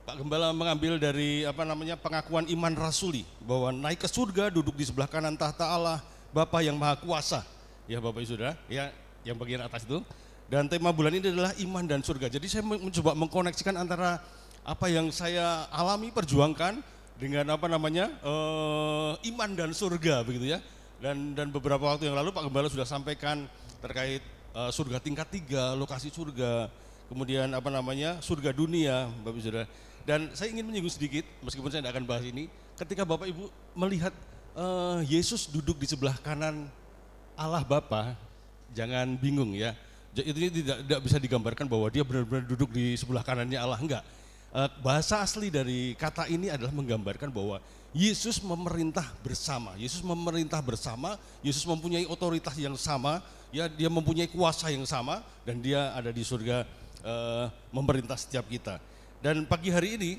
Pak Gembala mengambil dari pengakuan iman rasuli bahwa naik ke surga, duduk di sebelah kanan tahta Allah, Bapa yang Maha Kuasa. Ya Bapak Ibu Saudara, ya yang bagian atas itu. Dan tema bulan ini adalah iman dan surga. Jadi saya mencoba mengkoneksikan antara apa yang saya alami perjuangkan dengan iman dan surga begitu ya. Dan beberapa waktu yang lalu Pak Gembala sudah sampaikan terkait surga tingkat 3, lokasi surga, kemudian surga dunia, Bapak Ibu Saudara. Dan saya ingin menyinggung sedikit, meskipun saya tidak akan bahas ini, ketika Bapak Ibu melihat Yesus duduk di sebelah kanan Allah Bapa, jangan bingung ya. Itu tidak bisa digambarkan bahwa dia benar-benar duduk di sebelah kanannya Allah, enggak. Bahasa asli dari kata ini adalah menggambarkan bahwa Yesus memerintah bersama. Yesus memerintah bersama, Yesus mempunyai otoritas yang sama, ya, dia mempunyai kuasa yang sama, dan dia ada di surga memerintah setiap kita. Dan pagi hari ini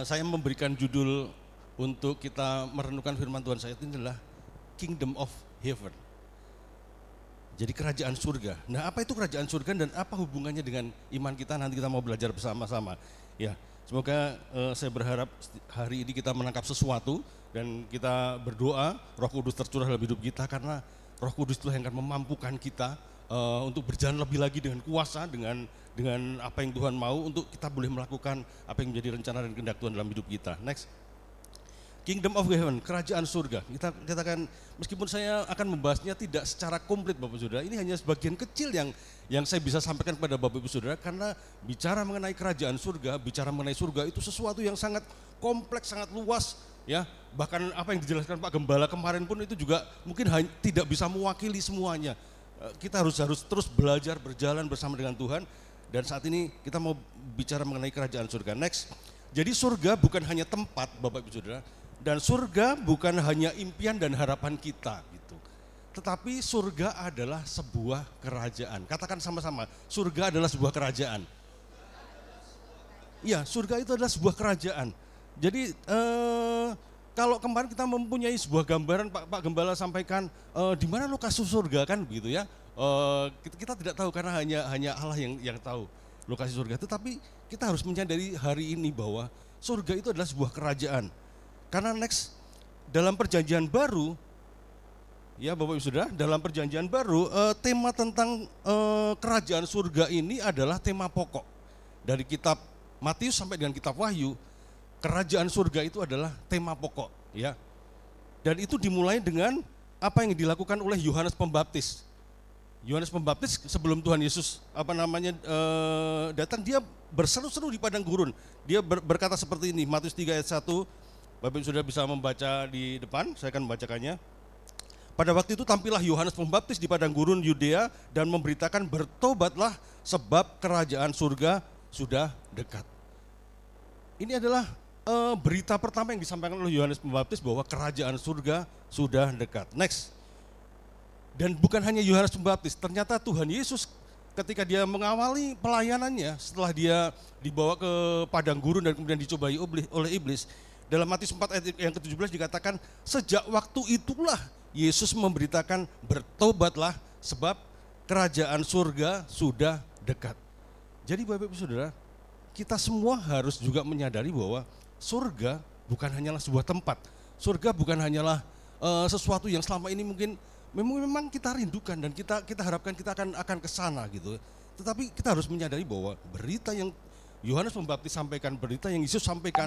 saya memberikan judul untuk kita merenungkan firman Tuhan saya, ini adalah Kingdom of Heaven. Jadi kerajaan surga. Nah, apa itu kerajaan surga dan apa hubungannya dengan iman kita? Nanti kita mau belajar bersama-sama. Ya, semoga saya berharap hari ini kita menangkap sesuatu dan kita berdoa Roh Kudus tercurah dalam hidup kita, karena Roh Kudus itu yang akan memampukan kita untuk berjalan lebih lagi dengan kuasa, dengan apa yang Tuhan mau, untuk kita boleh melakukan apa yang menjadi rencana dan kehendak Tuhan dalam hidup kita. Next. Kingdom of Heaven, kerajaan surga. Kita akan, meskipun saya akan membahasnya tidak secara komplit Bapak Saudara, ini hanya sebagian kecil yang saya bisa sampaikan kepada Bapak Ibu Saudara, karena bicara mengenai kerajaan surga, bicara mengenai surga itu sesuatu yang sangat kompleks, sangat luas ya. Bahkan apa yang dijelaskan Pak Gembala kemarin pun itu juga mungkin tidak bisa mewakili semuanya. Kita harus terus belajar, berjalan bersama dengan Tuhan, dan saat ini kita mau bicara mengenai kerajaan surga. Next. Jadi surga bukan hanya tempat Bapak Ibu Saudara, dan surga bukan hanya impian dan harapan kita gitu. Tetapi surga adalah sebuah kerajaan. Katakan sama-sama, surga adalah sebuah kerajaan. Iya, surga itu adalah sebuah kerajaan. Jadi kalau kemarin kita mempunyai sebuah gambaran, Pak Gembala sampaikan di mana lokasi surga kan begitu ya. Kita tidak tahu karena hanya Allah yang tahu lokasi surga. Tetapi kita harus menyadari hari ini bahwa surga itu adalah sebuah kerajaan. Karena next, dalam perjanjian baru, ya Bapak Ibu Saudara, dalam perjanjian baru tema tentang kerajaan surga ini adalah tema pokok. Dari kitab Matius sampai dengan kitab Wahyu, kerajaan surga itu adalah tema pokok, ya. Dan itu dimulai dengan apa yang dilakukan oleh Yohanes Pembaptis. Yohanes Pembaptis sebelum Tuhan Yesus datang, dia berseru-seru di padang gurun. Dia berkata seperti ini, Matius 3 ayat 1. Bapak Ibu Saudara bisa membaca di depan, saya akan membacakannya. Pada waktu itu tampilah Yohanes Pembaptis di padang gurun Yudea dan memberitakan, bertobatlah sebab kerajaan surga sudah dekat. Ini adalah berita pertama yang disampaikan oleh Yohanes Pembaptis bahwa kerajaan surga sudah dekat. Next. Dan bukan hanya Yohanes Pembaptis, ternyata Tuhan Yesus ketika dia mengawali pelayanannya, setelah dia dibawa ke padang gurun dan kemudian dicobai oleh iblis, dalam Matius 4 ayat yang ke-17 dikatakan, sejak waktu itulah Yesus memberitakan, bertobatlah sebab kerajaan surga sudah dekat. Jadi Bapak Ibu Saudara, kita semua harus juga menyadari bahwa surga bukan hanyalah sebuah tempat. Surga bukan hanyalah sesuatu yang selama ini memang kita rindukan dan kita harapkan kita akan ke sana gitu. Tetapi kita harus menyadari bahwa berita yang Yohanes Pembaptis sampaikan, berita yang Yesus sampaikan,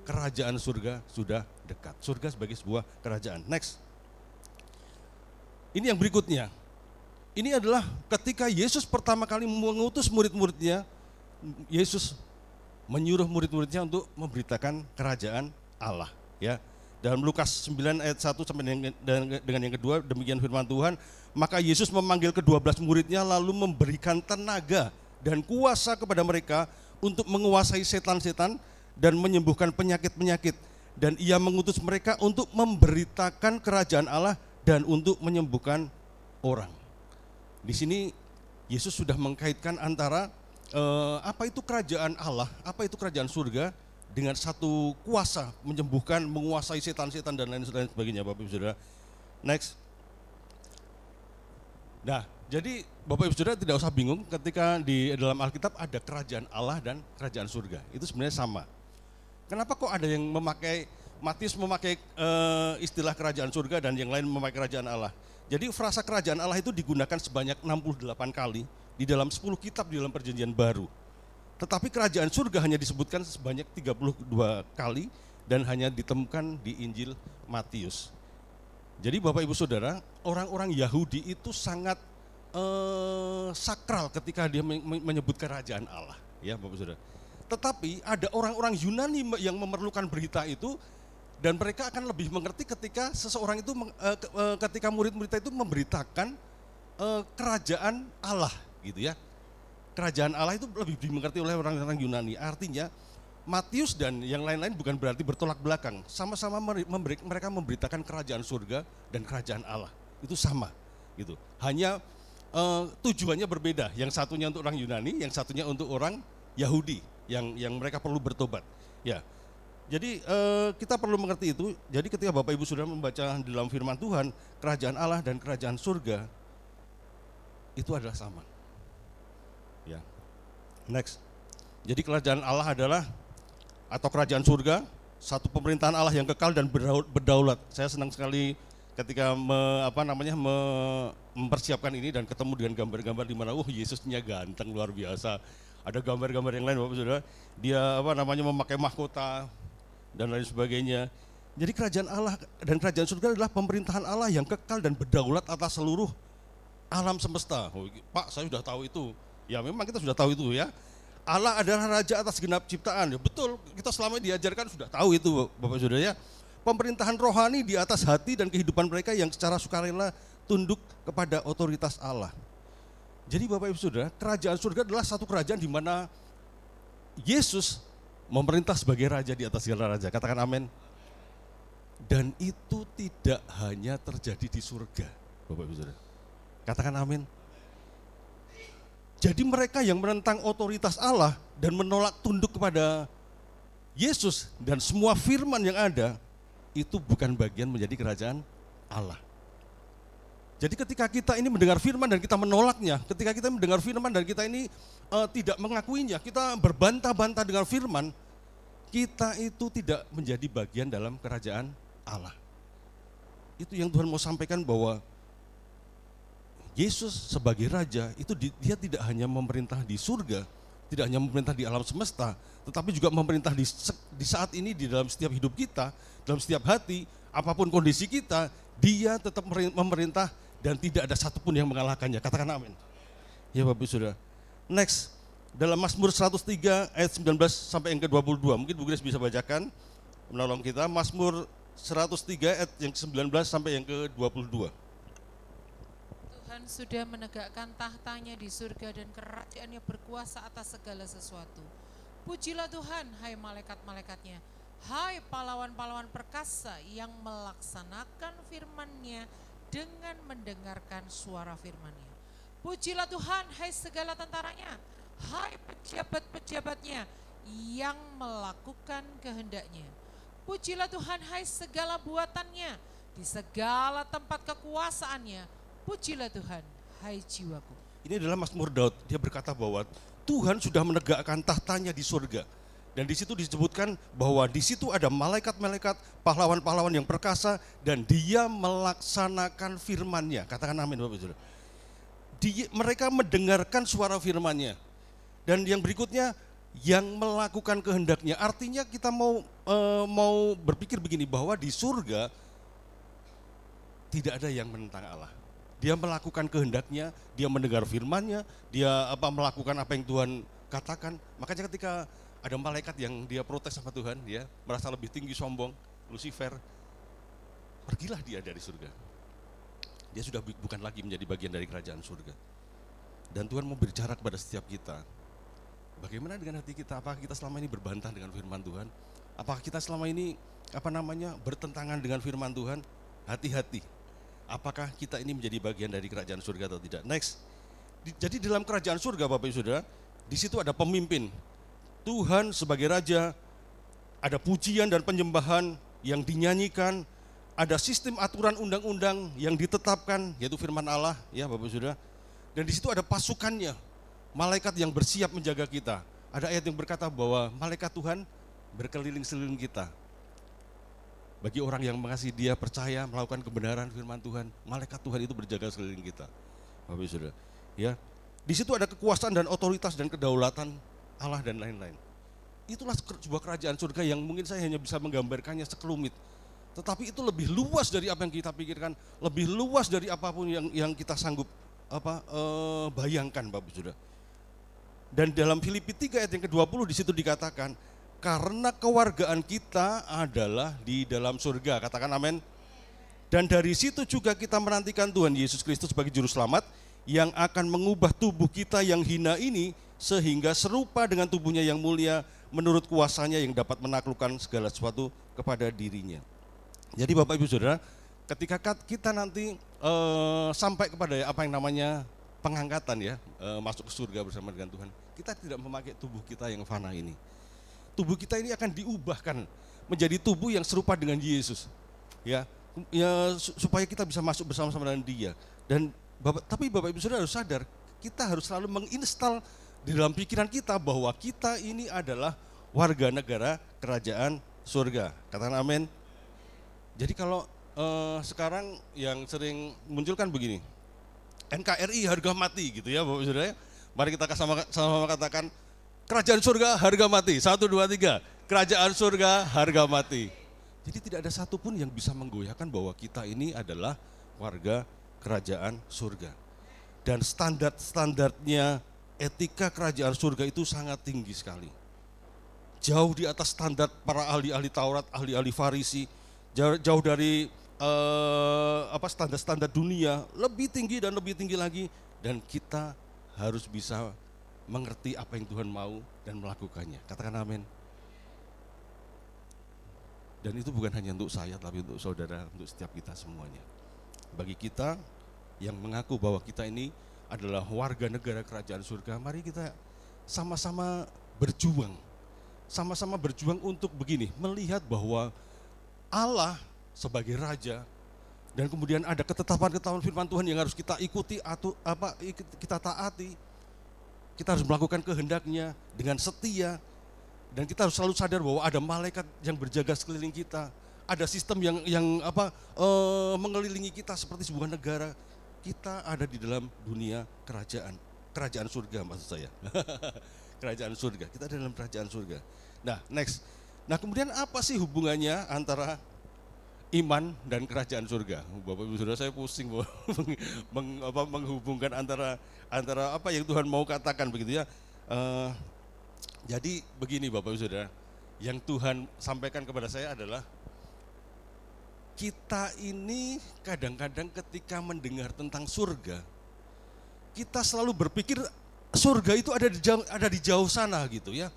kerajaan surga sudah dekat. Surga sebagai sebuah kerajaan. Next. Ini yang berikutnya. Ini adalah ketika Yesus pertama kali mengutus murid-muridnya, Yesus menyuruh murid-muridnya untuk memberitakan kerajaan Allah. Ya. Dalam Lukas 9 ayat 1 sampai dengan yang kedua, demikian firman Tuhan, maka Yesus memanggil ke-12 muridnya lalu memberikan tenaga dan kuasa kepada mereka untuk menguasai setan-setan dan menyembuhkan penyakit-penyakit. Dan ia mengutus mereka untuk memberitakan kerajaan Allah dan untuk menyembuhkan orang. Di sini Yesus sudah mengkaitkan antara apa itu kerajaan Allah, apa itu kerajaan surga, dengan satu kuasa menyembuhkan, menguasai setan-setan dan lain sebagainya Bapak Ibu Saudara. Next. Nah, Jadi Bapak Ibu Saudara tidak usah bingung ketika di dalam Alkitab ada kerajaan Allah dan kerajaan surga. Itu sebenarnya sama. Kenapa kok ada yang memakai, Matius memakai istilah kerajaan surga dan yang lain memakai kerajaan Allah. Jadi frasa kerajaan Allah itu digunakan sebanyak 68 kali di dalam 10 kitab di dalam perjanjian baru. Tetapi kerajaan surga hanya disebutkan sebanyak 32 kali dan hanya ditemukan di Injil Matius. Jadi Bapak Ibu Saudara, orang-orang Yahudi itu sangat sakral ketika dia menyebut kerajaan Allah, ya Bapak Saudara. Tetapi ada orang-orang Yunani yang memerlukan berita itu dan mereka akan lebih mengerti ketika seseorang itu ketika murid-murid itu memberitakan kerajaan Allah, gitu ya. Kerajaan Allah itu lebih dimengerti oleh orang-orang Yunani. Artinya Matius dan yang lain-lain bukan berarti bertolak belakang. Sama-sama mereka memberitakan kerajaan surga dan kerajaan Allah. Itu sama, gitu. Hanya tujuannya berbeda, yang satunya untuk orang Yunani, yang satunya untuk orang Yahudi yang mereka perlu bertobat. Ya, jadi kita perlu mengerti itu. Jadi ketika Bapak Ibu sudah membaca dalam firman Tuhan, kerajaan Allah dan kerajaan surga itu adalah sama. Ya, next. Jadi kerajaan Allah adalah atau kerajaan surga satu pemerintahan Allah yang kekal dan berdaulat. Saya senang sekali ketika mempersiapkan ini dan ketemu dengan gambar-gambar di mana Yesusnya ganteng luar biasa. Ada gambar-gambar yang lain Bapak Saudara, dia memakai mahkota dan lain sebagainya. Jadi kerajaan Allah dan kerajaan surga adalah pemerintahan Allah yang kekal dan berdaulat atas seluruh alam semesta. Pak, saya sudah tahu itu. Ya memang kita sudah tahu itu ya. Allah adalah raja atas genap ciptaan. Ya, betul, kita selama ini diajarkan sudah tahu itu Bapak Saudara ya. Pemerintahan rohani di atas hati dan kehidupan mereka yang secara sukarela tunduk kepada otoritas Allah. Jadi Bapak Ibu Saudara, kerajaan surga adalah satu kerajaan di mana Yesus memerintah sebagai raja di atas segala raja. Katakan amin. Dan itu tidak hanya terjadi di surga, Bapak Ibu Saudara. Katakan amin. Jadi mereka yang menentang otoritas Allah dan menolak tunduk kepada Yesus dan semua firman yang ada, itu bukan bagian menjadi kerajaan Allah. Jadi ketika kita ini mendengar firman dan kita menolaknya, ketika kita mendengar firman dan kita ini tidak mengakuinya, kita berbantah-bantah dengan firman, kita itu tidak menjadi bagian dalam kerajaan Allah. Itu yang Tuhan mau sampaikan, bahwa Yesus sebagai raja itu dia tidak hanya memerintah di surga, tidak hanya memerintah di alam semesta, tetapi juga memerintah di saat ini, di dalam setiap hidup kita, dalam setiap hati, apapun kondisi kita, dia tetap memerintah dan tidak ada satupun yang mengalahkannya. Katakan amin. Ya Bapak Saudara. Next, dalam Mazmur 103 ayat 19 sampai yang ke-22, mungkin Bu Grace bisa bacakan, menolong kita. Mazmur 103 ayat yang ke-19 sampai yang ke-22. Tuhan sudah menegakkan tahtanya di surga dan kerajaannya berkuasa atas segala sesuatu. Pujilah Tuhan, hai malaikat-malaikatnya, hai pahlawan-pahlawan perkasa yang melaksanakan firman-Nya dengan mendengarkan suara firman-Nya. Pujilah Tuhan, hai segala tentaranya, hai pejabat-pejabatnya yang melakukan kehendak-Nya. Pujilah Tuhan, hai segala buatannya, di segala tempat kekuasaannya. Pujilah Tuhan, hai jiwaku. Ini adalah Mazmur Daud. Dia berkata bahwa Tuhan sudah menegakkan tahtanya di surga. Dan di situ disebutkan bahwa di situ ada malaikat-malaikat, pahlawan-pahlawan yang perkasa, dan dia melaksanakan firman-Nya. Katakan amin Bapak Saudara. Mereka mendengarkan suara firman-Nya. Dan yang berikutnya, yang melakukan kehendak-Nya. Artinya kita mau berpikir begini, bahwa di surga tidak ada yang menentang Allah. Dia melakukan kehendak-Nya, dia mendengar firman-Nya, dia melakukan apa yang Tuhan katakan. Makanya ketika ada malaikat yang dia protes sama Tuhan, dia merasa lebih tinggi, sombong, Lucifer, pergilah dia dari surga. Dia sudah bukan lagi menjadi bagian dari kerajaan surga. Dan Tuhan mau berbicara kepada setiap kita. Bagaimana dengan hati kita? Apakah kita selama ini berbantah dengan firman Tuhan? Apakah kita selama ini bertentangan dengan firman Tuhan? Hati-hati. Apakah kita ini menjadi bagian dari kerajaan surga atau tidak? Next. Jadi dalam kerajaan surga Bapak Ibu Saudara, di situ ada pemimpin. Tuhan sebagai raja, ada pujian dan penyembahan yang dinyanyikan, ada sistem aturan undang-undang yang ditetapkan, yaitu firman Allah, ya Bapak Ibu Saudara. Dan di situ ada pasukannya, malaikat yang bersiap menjaga kita. Ada ayat yang berkata bahwa malaikat Tuhan berkeliling-seliling kita. Bagi orang yang mengasihi Dia, percaya, melakukan kebenaran firman Tuhan, malaikat Tuhan itu berjaga sekeliling kita. Bapak Ibu Saudara, ya. Di situ ada kekuasaan dan otoritas dan kedaulatan Allah dan lain-lain. Itulah sebuah kerajaan surga yang mungkin saya hanya bisa menggambarkannya sekelumit. Tetapi itu lebih luas dari apa yang kita pikirkan, lebih luas dari apapun yang kita sanggup bayangkan, Bapak Saudara. Dan dalam Filipi 3 ayat yang ke-20 di situ dikatakan, karena kewargaan kita adalah di dalam surga. Katakan amin. Dan dari situ juga kita menantikan Tuhan Yesus Kristus sebagai juru selamat yang akan mengubah tubuh kita yang hina ini sehingga serupa dengan tubuhnya yang mulia menurut kuasanya yang dapat menaklukkan segala sesuatu kepada dirinya. Jadi Bapak Ibu Saudara, ketika kita nanti sampai kepada apa yang namanya pengangkatan ya, masuk ke surga bersama dengan Tuhan, kita tidak memakai tubuh kita yang fana ini. Tubuh kita ini akan diubahkan menjadi tubuh yang serupa dengan Yesus, ya supaya kita bisa masuk bersama-sama dengan Dia. Dan tapi Bapak Ibu Saudara harus sadar, kita harus selalu menginstal di dalam pikiran kita bahwa kita ini adalah warga negara kerajaan surga. Katakan amin. Jadi kalau sekarang yang sering munculkan begini, NKRI harga mati gitu ya Bapak Ibu Saudara. Mari kita sama-sama katakan, kerajaan surga harga mati. 1, 2, 3. Kerajaan surga harga mati. Jadi tidak ada satupun yang bisa menggoyahkan bahwa kita ini adalah warga kerajaan surga. Dan standar-standarnya etika kerajaan surga itu sangat tinggi sekali. Jauh di atas standar para ahli-ahli Taurat, ahli-ahli Farisi, jauh dari standar-standar dunia, lebih tinggi dan lebih tinggi lagi. Dan kita harus bisa mengerti apa yang Tuhan mau dan melakukannya. Katakan amin. Dan itu bukan hanya untuk saya, tapi untuk saudara, untuk setiap kita semuanya. Bagi kita yang mengaku bahwa kita ini adalah warga negara kerajaan surga, mari kita sama-sama berjuang. Sama-sama berjuang untuk begini, melihat bahwa Allah sebagai Raja, dan kemudian ada ketetapan-ketetapan firman Tuhan yang harus kita ikuti atau kita taati. Kita harus melakukan kehendaknya dengan setia, dan kita harus selalu sadar bahwa ada malaikat yang berjaga sekeliling kita, ada sistem yang mengelilingi kita seperti sebuah negara. Kita ada di dalam dunia kerajaan surga maksud saya. Kerajaan surga, kita ada dalam kerajaan surga. Nah, next. Nah, kemudian apa sih hubungannya antara iman dan kerajaan surga? Bapak Ibu Saudara, saya pusing menghubungkan antara apa yang Tuhan mau katakan begitu ya. Jadi begini Bapak Ibu Saudara, yang Tuhan sampaikan kepada saya adalah kita ini kadang-kadang ketika mendengar tentang surga, kita selalu berpikir surga itu ada di jauh sana gitu ya.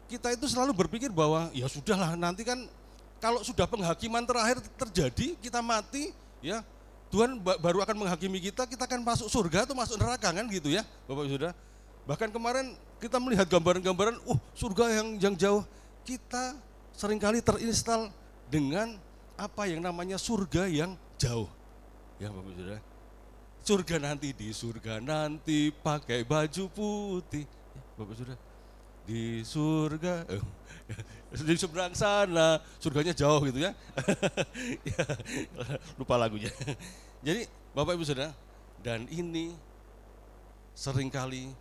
Kita itu selalu berpikir bahwa ya sudahlah, nanti kan kalau sudah penghakiman terakhir terjadi, kita mati ya, Tuhan baru akan menghakimi kita akan masuk surga atau masuk neraka kan gitu ya Bapak Ibu Saudara. Bahkan kemarin kita melihat gambaran-gambaran surga yang jauh. Kita seringkali terinstal dengan apa yang namanya surga yang jauh. Ya Bapak Ibu Saudara. Surga nanti pakai baju putih. Ya, Bapak Ibu Saudara. Di surga di seberang sana, surganya jauh gitu ya. Ya, lupa lagunya. Jadi Bapak Ibu Saudara, dan ini seringkali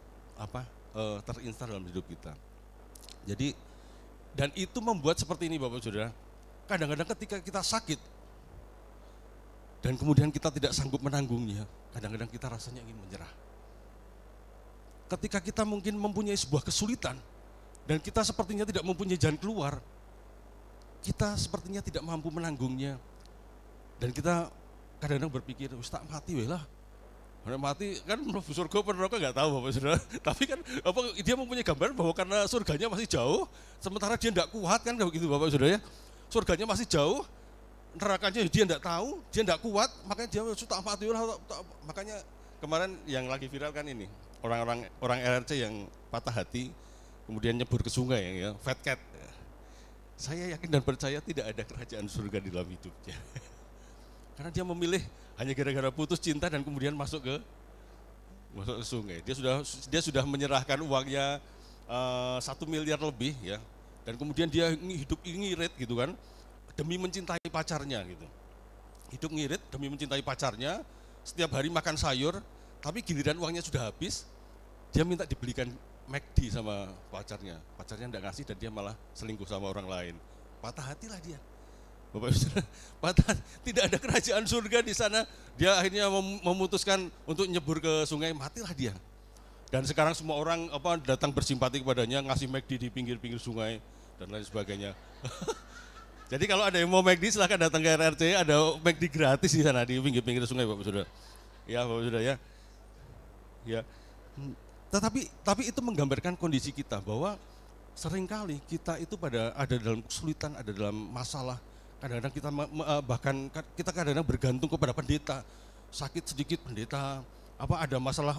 terinstal dalam hidup kita. Jadi, dan itu membuat seperti ini Bapak Ibu Saudara, kadang-kadang ketika kita sakit dan kemudian kita tidak sanggup menanggungnya, kadang-kadang kita rasanya ingin menyerah. Ketika kita mungkin mempunyai sebuah kesulitan dan kita sepertinya tidak mempunyai jalan keluar, kita sepertinya tidak mampu menanggungnya, dan kita kadang-kadang berpikir, tak mati lah. Mati kan surga apa neraka nggak tahu Bapak Saudara. Tapi kan dia mempunyai gambaran bahwa karena surganya masih jauh, sementara dia tidak kuat kan begitu Bapak Saudara ya. Surganya masih jauh, nerakanya dia tidak tahu, dia tidak kuat, makanya dia tak mati lah. Makanya kemarin yang lagi viral kan ini, orang RRC yang patah hati, kemudian nyebur ke sungai ya, fat cat. Saya yakin dan percaya tidak ada kerajaan surga di dalam hidupnya. Karena dia memilih hanya gara-gara putus cinta dan kemudian masuk ke masuk ke sungai. Dia sudah menyerahkan uangnya 1 miliar lebih ya. Dan kemudian dia hidup ngirit gitu kan, demi mencintai pacarnya gitu. Hidup ngirit demi mencintai pacarnya, setiap hari makan sayur, tapi giliran uangnya sudah habis, dia minta dibelikan McD sama pacarnya. Pacarnya enggak ngasih dan dia malah selingkuh sama orang lain. Patah hatilah dia. Bapak Ibu Saudara, patah, tidak ada kerajaan surga di sana. Dia akhirnya memutuskan untuk nyebur ke sungai, matilah dia. Dan sekarang semua orang datang bersimpati kepadanya, ngasih McD di pinggir-pinggir sungai dan lain sebagainya. Jadi kalau ada yang mau McD silahkan datang ke RRC, ada McD gratis di sana di pinggir-pinggir sungai, Bapak Saudara. Ya, Bapak Saudara ya. Ya. Tapi itu menggambarkan kondisi kita bahwa seringkali kita itu ada dalam kesulitan, ada dalam masalah. Kadang-kadang kita bahkan kita kadang-kadang bergantung kepada pendeta. Sakit sedikit pendeta, ada masalah,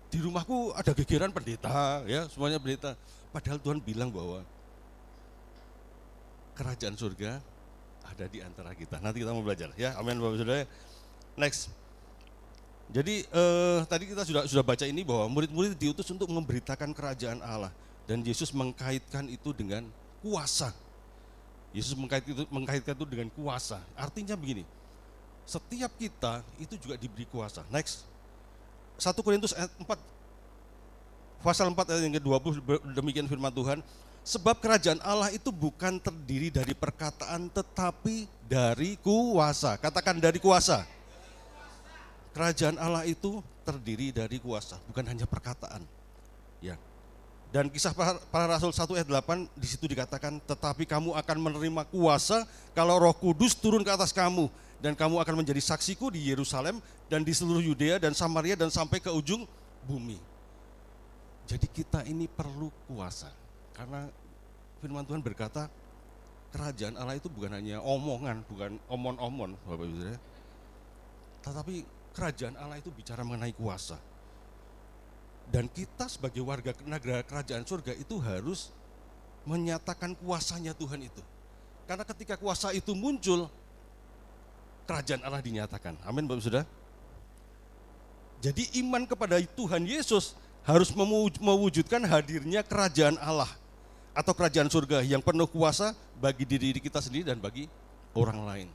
di rumahku ada gegeran pendeta, ya semuanya pendeta. Padahal Tuhan bilang bahwa kerajaan surga ada di antara kita. Nanti kita mau belajar, ya. Amin, Bapak Saudara. Next. Jadi tadi kita sudah baca ini bahwa murid-murid diutus untuk memberitakan kerajaan Allah dan Yesus mengkaitkan itu dengan kuasa. Yesus mengkaitkan itu dengan kuasa. Artinya begini, setiap kita itu juga diberi kuasa. Next. 1 Korintus ayat 4, pasal 4 ayat yang ke-20, demikian firman Tuhan. Sebab kerajaan Allah itu bukan terdiri dari perkataan tetapi dari kuasa. Katakan dari kuasa. Kerajaan Allah itu terdiri dari kuasa, bukan hanya perkataan. Ya. Dan kisah para rasul 1 ayat 8 di situ dikatakan, tetapi kamu akan menerima kuasa kalau Roh Kudus turun ke atas kamu dan kamu akan menjadi saksiku di Yerusalem dan di seluruh Yudea dan Samaria dan sampai ke ujung bumi. Jadi kita ini perlu kuasa. Karena firman Tuhan berkata, kerajaan Allah itu bukan hanya omongan, bukan omon-omon, Bapak Ibu Saudara. Tetapi kerajaan Allah itu bicara mengenai kuasa. Dan kita sebagai warga negara kerajaan surga itu harus menyatakan kuasanya Tuhan itu. Karena ketika kuasa itu muncul, kerajaan Allah dinyatakan. Amin, Bapak Saudara. Jadi iman kepada Tuhan Yesus harus mewujudkan hadirnya kerajaan Allah atau kerajaan surga yang penuh kuasa bagi diri kita sendiri dan bagi orang lain.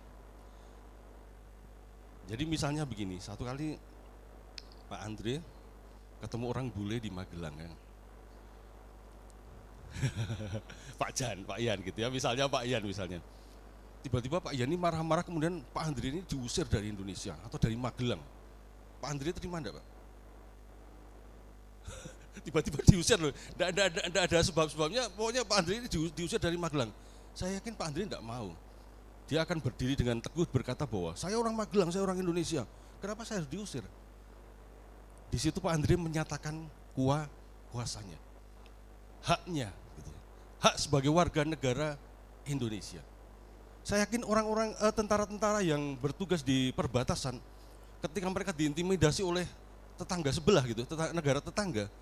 Jadi misalnya begini, satu kali Pak Andre ketemu orang bule di Magelang ya. Pak Ian gitu ya, misalnya Pak Ian misalnya. Tiba-tiba Pak Ian ini marah-marah, kemudian Pak Andre ini diusir dari Indonesia atau dari Magelang. Pak Andre terima enggak, Pak? Tiba-tiba diusir loh, enggak ada sebab-sebabnya, pokoknya Pak Andre ini diusir dari Magelang. Saya yakin Pak Andre enggak mau. Dia akan berdiri dengan teguh berkata bahwa saya orang Magelang, saya orang Indonesia. Kenapa saya harus diusir? Di situ Pak Andre menyatakan kuasanya, haknya, gitu. Hak sebagai warga negara Indonesia. Saya yakin orang-orang tentara-tentara yang bertugas di perbatasan, ketika mereka diintimidasi oleh tetangga sebelah gitu, negara tetangga,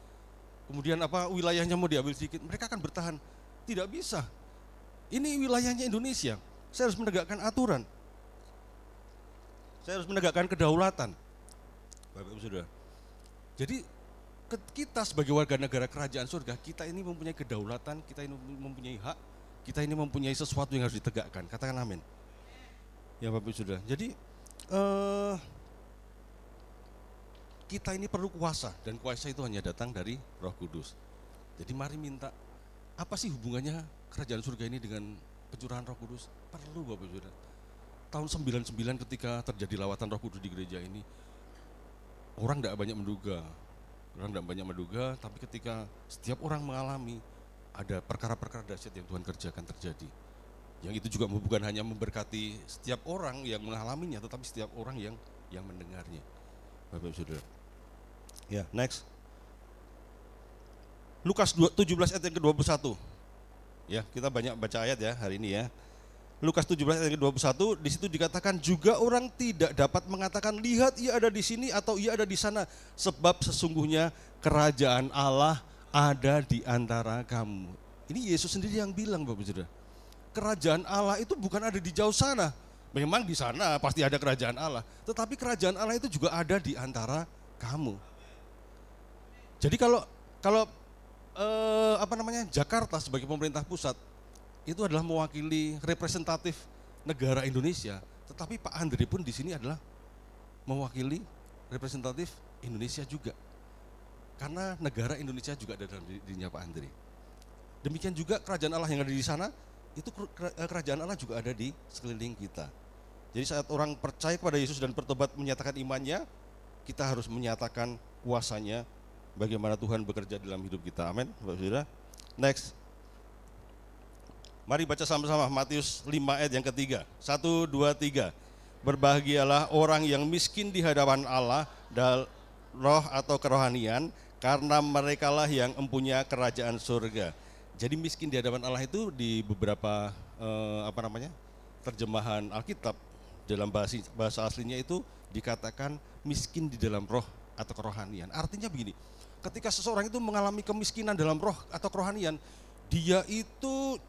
kemudian wilayahnya mau diambil sedikit, mereka akan bertahan. Tidak bisa. Ini wilayahnya Indonesia. Saya harus menegakkan aturan. Saya harus menegakkan kedaulatan. Bapak Ibu Saudara. Jadi kita sebagai warga negara kerajaan surga, kita ini mempunyai kedaulatan, kita ini mempunyai hak, kita ini mempunyai sesuatu yang harus ditegakkan. Katakan amin. Ya Bapak Ibu Saudara. Jadi kita ini perlu kuasa, dan kuasa itu hanya datang dari Roh Kudus. Jadi mari minta, apa sih hubungannya kerajaan surga ini dengan pencurahan Roh Kudus? Perlu Bapak Ibu Saudara. Tahun 99 ketika terjadi lawatan Roh Kudus di gereja ini, orang tidak banyak menduga, tapi ketika setiap orang mengalami, ada perkara-perkara dahsyat yang Tuhan kerjakan terjadi. Yang itu juga bukan hanya memberkati setiap orang yang mengalaminya, tetapi setiap orang yang mendengarnya. Bapak Ibu Saudara. Ya, next. Lukas 17 ayat yang ke-21. Ya, kita banyak baca ayat ya hari ini ya. Lukas 17 ayat ke-21, di situ dikatakan juga orang tidak dapat mengatakan lihat ia ada di sini atau ia ada di sana, sebab sesungguhnya kerajaan Allah ada di antara kamu. Ini Yesus sendiri yang bilang, Bapak Saudara. Kerajaan Allah itu bukan ada di jauh sana. Memang di sana pasti ada kerajaan Allah, tetapi kerajaan Allah itu juga ada di antara kamu. Jadi kalau kalau Jakarta sebagai pemerintah pusat itu adalah mewakili representatif negara Indonesia, tetapi Pak Andre pun di sini adalah mewakili representatif Indonesia juga. Karena negara Indonesia juga ada dalam dirinya Pak Andre. Demikian juga kerajaan Allah yang ada di sana, itu kerajaan Allah juga ada di sekeliling kita. Jadi saat orang percaya kepada Yesus dan bertobat menyatakan imannya, kita harus menyatakan kuasanya, bagaimana Tuhan bekerja dalam hidup kita. Amin, Bapak Saudara. Next. Mari baca sama-sama Matius 5 ayat yang ketiga. 1, 2, 3. Berbahagialah orang yang miskin di hadapan Allah dalam roh atau kerohanian, karena merekalah yang empunya kerajaan surga. Jadi miskin di hadapan Allah itu di beberapa terjemahan Alkitab dalam bahasa aslinya itu dikatakan miskin di dalam roh atau kerohanian. Artinya begini, ketika seseorang itu mengalami kemiskinan dalam roh atau kerohanian, dia itu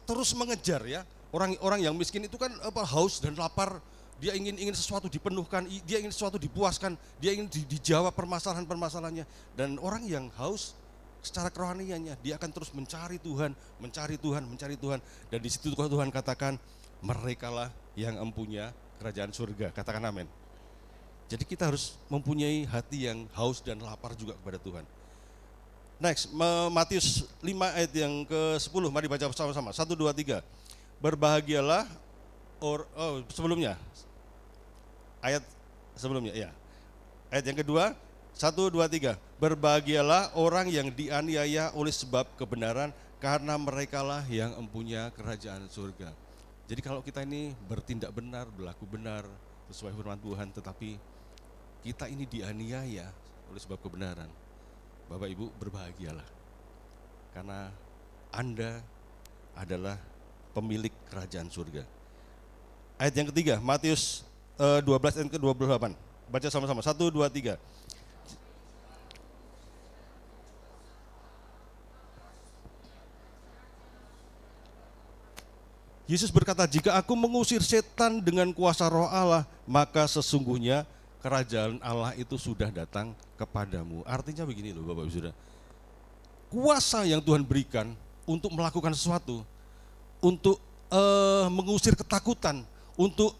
terus mengejar ya. Orang yang miskin itu kan haus dan lapar, dia ingin sesuatu dipenuhkan, dia ingin sesuatu dipuaskan, dia ingin dijawab permasalahan-permasalahannya. Dan orang yang haus secara kerohaniannya, dia akan terus mencari Tuhan, mencari Tuhan, mencari Tuhan. Dan di situ Tuhan katakan, merekalah yang empunya kerajaan surga. Katakan amin. Jadi kita harus mempunyai hati yang haus dan lapar juga kepada Tuhan. Next, Matius 5 ayat yang ke-10, mari baca sama-sama. 1, 2, 3. Berbahagialah, sebelumnya, ayat sebelumnya, ya. Ayat yang kedua, 1, 2, 3. Berbahagialah orang yang dianiaya oleh sebab kebenaran, karena merekalah yang empunya kerajaan surga. Jadi kalau kita ini bertindak benar, berlaku benar, sesuai firman Tuhan, tetapi kita ini dianiaya oleh sebab kebenaran, Bapak Ibu berbahagialah, karena Anda adalah pemilik kerajaan surga. Ayat yang ketiga, Matius 12 ayat ke-28. Baca sama-sama, 1, 2, 3. Yesus berkata, jika aku mengusir setan dengan kuasa roh Allah, maka sesungguhnya kerajaan Allah itu sudah datang kepadamu. Artinya begini loh Bapak Ibu Saudara, kuasa yang Tuhan berikan untuk melakukan sesuatu, untuk mengusir ketakutan, untuk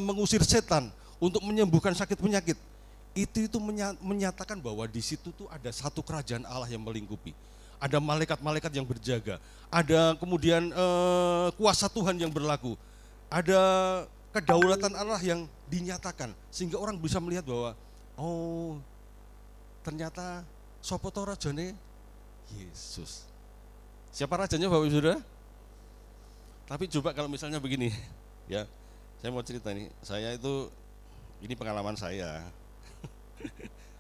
mengusir setan, untuk menyembuhkan sakit penyakit, itu menyatakan bahwa di situ tuh ada satu kerajaan Allah yang melingkupi. Ada malaikat-malaikat yang berjaga, ada kemudian kuasa Tuhan yang berlaku, ada kedaulatan Allah yang dinyatakan, sehingga orang bisa melihat bahwa oh ternyata sopo to rajane Yesus. Siapa rajanya Bapak Ibu Saudara? Tapi coba kalau misalnya begini, ya, saya mau cerita nih, ini pengalaman saya,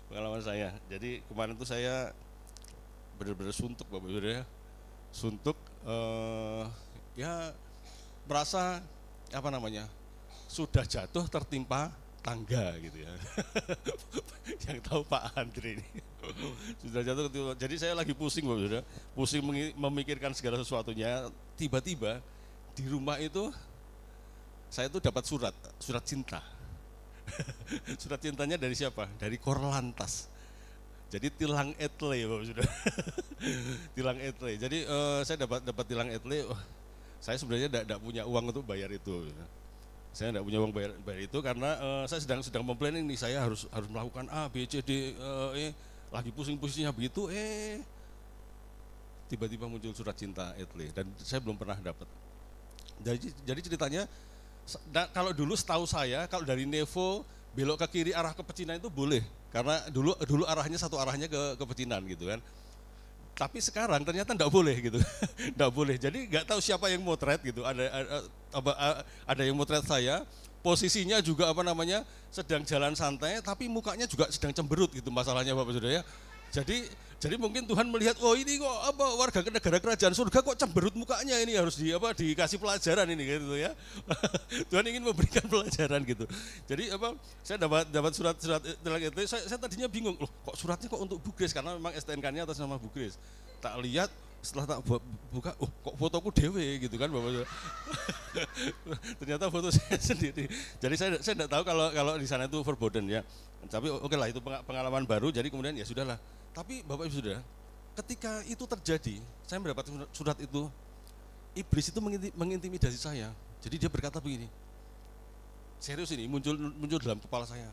pengalaman saya. Jadi kemarin itu saya benar-benar suntuk Bapak Ibu ya, suntuk, ya merasa sudah jatuh tertimpa tangga gitu ya. Yang tahu Pak Andre ini sudah jatuh tertimpa. Jadi saya lagi pusing Bapak Ibu, pusing memikirkan segala sesuatunya. Tiba-tiba di rumah itu saya tuh dapat surat cinta. Surat cintanya dari siapa? Dari Korlantas. Jadi tilang etle Bapak Saudara. Tilang etle. Jadi saya dapat tilang etle. Saya sebenarnya tidak punya uang untuk bayar itu. Saya tidak punya uang bayar itu karena saya sedang memplanning nih, saya harus melakukan A, B, C, D, E, lagi pusing-pusingnya begitu. Tiba-tiba muncul surat cinta etle dan saya belum pernah dapat. Jadi ceritanya, kalau dulu setahu saya, kalau dari Nevo belok ke kiri arah ke Pecinan itu boleh, karena dulu arahnya satu arahnya ke Pecinan gitu kan. Tapi sekarang ternyata enggak boleh gitu. Enggak boleh. Jadi enggak tahu siapa yang motret gitu. Ada yang motret saya, posisinya juga sedang jalan santai tapi mukanya juga sedang cemberut gitu masalahnya Bapak Saudara ya. Jadi mungkin Tuhan melihat, oh ini kok warga negara kerajaan surga kok cemberut mukanya, ini harus dikasih pelajaran ini gitu ya. Tuhan ingin memberikan pelajaran gitu. Jadi saya dapat surat itu, saya tadinya bingung, loh kok suratnya kok untuk Bu Grace, karena memang STNK-nya atas nama Bu Grace. Tak lihat setelah tak buka, kok fotoku dewe gitu kan Bapak. Ternyata foto saya sendiri. Jadi saya tidak tahu kalau di sana itu verboten ya. Tapi oke lah, itu pengalaman baru. Jadi kemudian ya sudahlah. Tapi Bapak Ibu Saudara, ketika itu terjadi, saya mendapat surat itu, iblis itu mengintimidasi saya. Jadi dia berkata begini, serius ini muncul dalam kepala saya,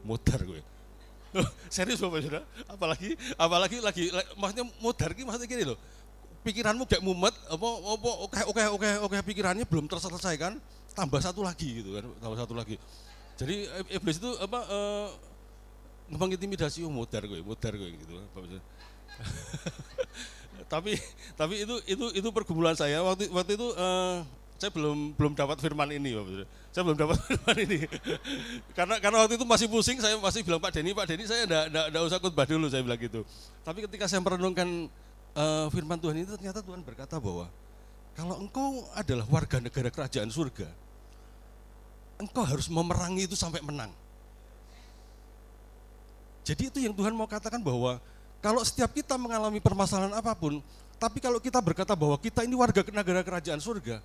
modar gue. Serius Bapak Saudara, apalagi lagi maksudnya modar maksudnya gini loh. Pikiranmu kayak mumet, oke pikirannya belum terselesaikan, tambah satu lagi gitu kan, tambah satu lagi. Jadi iblis itu mengintimidasi, modar gue gitu Bapak Saudara. tapi itu pergumulan saya waktu itu. Saya belum dapat firman ini, Bapak Saudara. Saya belum dapat firman ini. karena waktu itu masih pusing, saya masih bilang Pak Denny saya enggak usah khotbah dulu, saya bilang gitu. Tapi ketika saya merenungkan firman Tuhan itu, ternyata Tuhan berkata bahwa kalau engkau adalah warga negara kerajaan surga, engkau harus memerangi itu sampai menang. Jadi itu yang Tuhan mau katakan, bahwa kalau setiap kita mengalami permasalahan apapun, tapi kalau kita berkata bahwa kita ini warga negara kerajaan surga,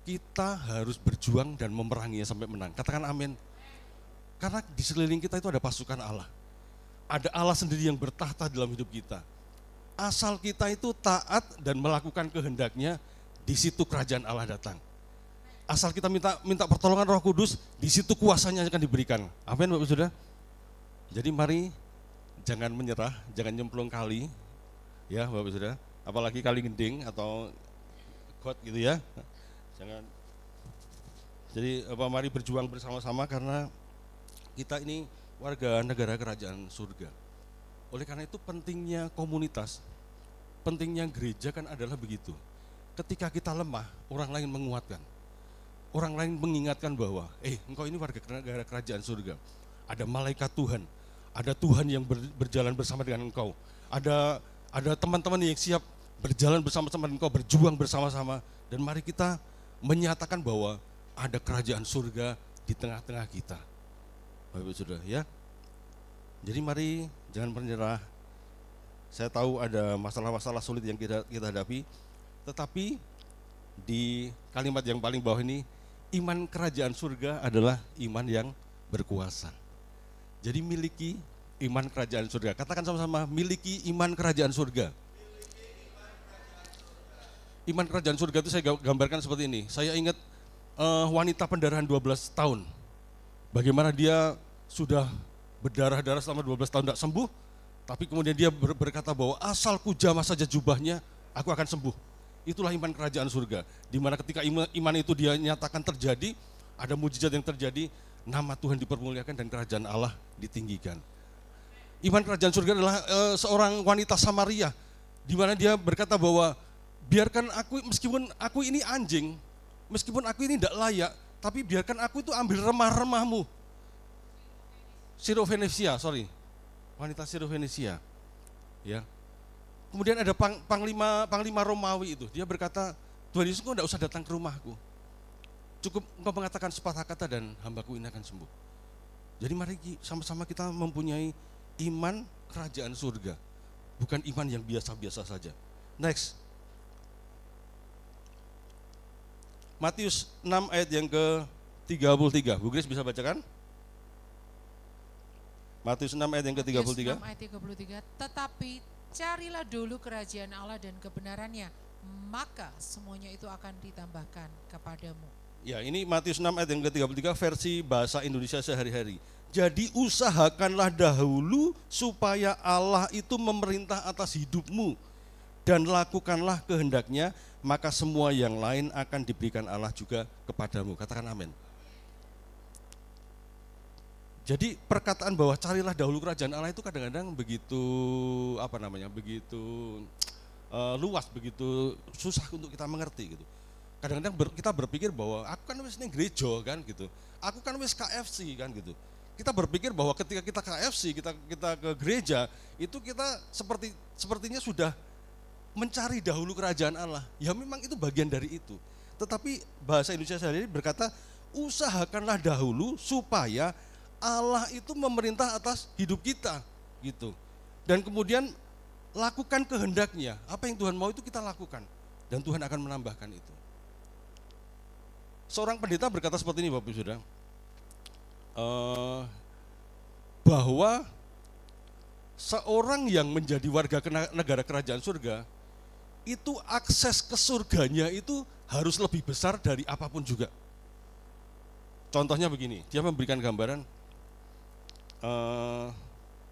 kita harus berjuang dan memeranginya sampai menang. Katakan amin. Karena di sekeliling kita itu ada pasukan Allah. Ada Allah sendiri yang bertahta dalam hidup kita. Asal kita itu taat dan melakukan kehendaknya, di situ kerajaan Allah datang. Asal kita minta pertolongan Roh Kudus, di situ kuasanya akan diberikan. Amin Bapak Saudara. Jadi mari jangan menyerah, jangan nyemplung kali, ya Bapak Saudara. Apalagi kali gending atau got gitu ya. Jangan. Jadi mari berjuang bersama-sama, karena kita ini warga negara kerajaan surga. Oleh karena itu pentingnya komunitas, pentingnya gereja kan adalah begitu. Ketika kita lemah, orang lain menguatkan. Orang lain mengingatkan bahwa, engkau ini warga negara kerajaan surga. Ada malaikat Tuhan, ada Tuhan yang berjalan bersama dengan engkau. Ada teman-teman yang siap berjalan bersama-sama dengan engkau, berjuang bersama-sama. Dan mari kita menyatakan bahwa ada kerajaan surga di tengah-tengah kita. Bapak Saudara ya. Jadi mari jangan menyerah. Saya tahu ada masalah-masalah sulit yang kita hadapi, tetapi di kalimat yang paling bawah ini, iman kerajaan surga adalah iman yang berkuasa. Jadi miliki iman kerajaan surga. Katakan sama-sama, miliki iman kerajaan surga. Iman kerajaan surga itu saya gambarkan seperti ini. Saya ingat wanita pendarahan 12 tahun. Bagaimana dia sudah berdarah-darah selama 12 tahun tidak sembuh, tapi kemudian dia berkata bahwa asal ku jamah saja jubahnya, aku akan sembuh. Itulah iman kerajaan surga. Dimana ketika iman itu dia nyatakan terjadi, ada mujizat yang terjadi, nama Tuhan dipermuliakan dan kerajaan Allah ditinggikan. Iman kerajaan surga adalah seorang wanita Samaria, di mana dia berkata bahwa biarkan aku, meskipun aku ini anjing, meskipun aku ini tidak layak, tapi biarkan aku itu ambil remah-remahmu. Wanita Sirofenisia. Ya. Kemudian ada panglima Romawi itu, dia berkata, Tuhan Yesus, engkau tidak usah datang ke rumahku. Cukup engkau mengatakan sepatah kata dan hambaku ini akan sembuh. Jadi mari sama-sama kita mempunyai iman kerajaan surga, bukan iman yang biasa-biasa saja. Next. Matius 6 ayat yang ke-33. Bu Grace bisa bacakan? Matius 6 ayat yang ke-33. Matius 6 ayat 33. Tetapi carilah dulu kerajaan Allah dan kebenarannya, maka semuanya itu akan ditambahkan kepadamu. Ya, ini Matius 6 ayat yang ke-33 versi bahasa Indonesia sehari-hari. Jadi usahakanlah dahulu supaya Allah itu memerintah atas hidupmu, dan lakukanlah kehendaknya, maka semua yang lain akan diberikan Allah juga kepadamu. Katakan amin. Jadi perkataan bahwa carilah dahulu kerajaan Allah itu kadang-kadang begitu luas, begitu susah untuk kita mengerti gitu. Kadang-kadang kita berpikir bahwa aku kan wis ning gereja kan gitu. Aku kan wis KFC kan gitu. Kita berpikir bahwa ketika kita KFC, kita ke gereja, itu kita sepertinya sudah mencari dahulu kerajaan Allah. Ya memang itu bagian dari itu. Tetapi bahasa Indonesia sendiri berkata, usahakanlah dahulu supaya Allah itu memerintah atas hidup kita gitu. Dan kemudian lakukan kehendaknya. Apa yang Tuhan mau itu kita lakukan. Dan Tuhan akan menambahkan itu. Seorang pendeta berkata seperti ini Bapak Ibu Saudara, bahwa seorang yang menjadi warga negara kerajaan surga, itu akses ke surganya itu harus lebih besar dari apapun juga. Contohnya begini, dia memberikan gambaran,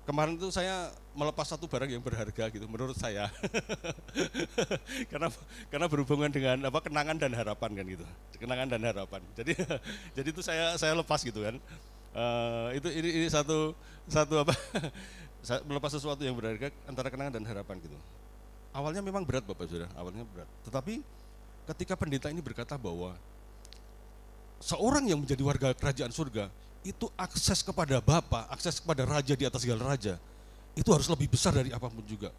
kemarin itu saya melepas satu barang yang berharga gitu menurut saya. karena berhubungan dengan kenangan dan harapan kan gitu. Kenangan dan harapan. Jadi itu saya lepas gitu kan. Ini satu melepas sesuatu yang berharga antara kenangan dan harapan gitu. Awalnya memang berat Bapak Saudara, awalnya berat. Tetapi ketika pendeta ini berkata bahwa seorang yang menjadi warga kerajaan surga itu akses kepada Bapa, akses kepada Raja di atas segala raja, itu harus lebih besar dari apapun juga.